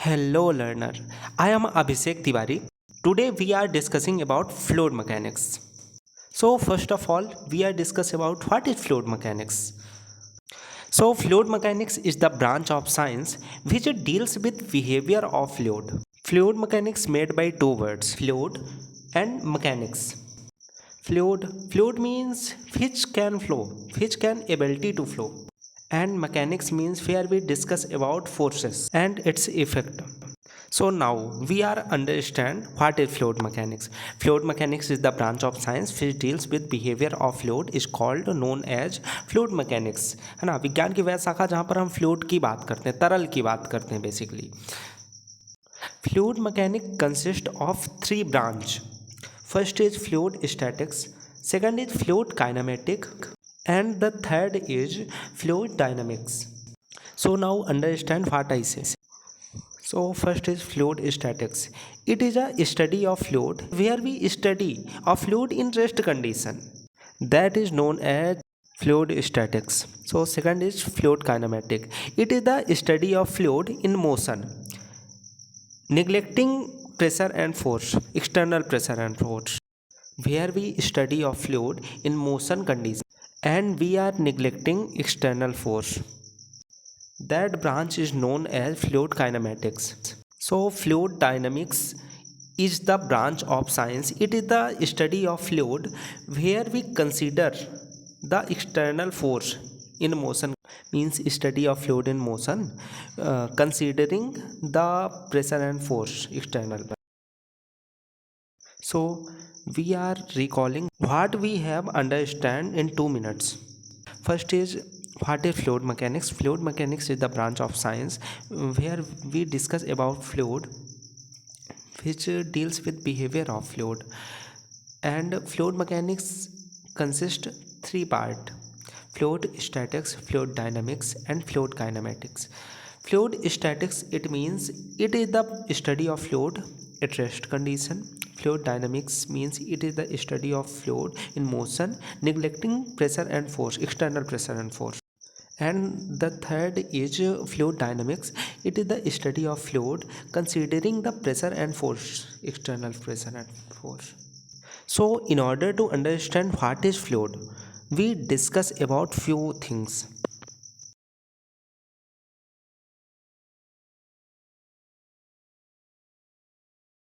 Hello learner, I am Abhishek Tiwari. Today we are discussing about fluid mechanics. So first of all, we are discuss about what is fluid mechanics. So fluid mechanics is the branch of science which deals with behavior of fluid. Fluid mechanics made by two words, fluid and mechanics. Fluid means which can flow, which can ability to flow. And mechanics means where we discuss about forces and its effect. So now we are understand what is fluid mechanics. Fluid mechanics is the branch of science which deals with behavior of fluid is called known as fluid mechanics, है ना। विज्ञान की वह शाखा जहाँ पर हम fluid की बात करते हैं, तरल की बात करते हैं basically. Fluid mechanic consist of three branch. First is fluid statics, second is fluid kinematic and the third is fluid dynamics. So now understand what I say. So first is fluid statics. It is a study of fluid where we study a fluid in rest condition, that is known as fluid statics. So second is fluid kinematic. It is the study of fluid in motion, neglecting pressure and force, external pressure and force, where we study of fluid in motion condition and we are neglecting external force. That branch is known as fluid kinematics. So fluid dynamics is the branch of science. It is the study of fluid where we consider the external force in motion, means study of fluid in motion, considering the pressure and force external. So we are recalling what we have understand in 2 minutes. First is what is fluid mechanics. Fluid mechanics is the branch of science where we discuss about fluid which deals with behavior of fluid. And fluid mechanics consist three part: fluid statics, fluid dynamics and fluid kinematics. Fluid statics, it means it is the study of fluid at rest condition. Fluid dynamics means it is the study of fluid in motion, neglecting pressure and force, external pressure and force. And the third is fluid dynamics. It is the study of fluid considering the pressure and force, external pressure and force. So in order to understand what is fluid, we discuss about few things.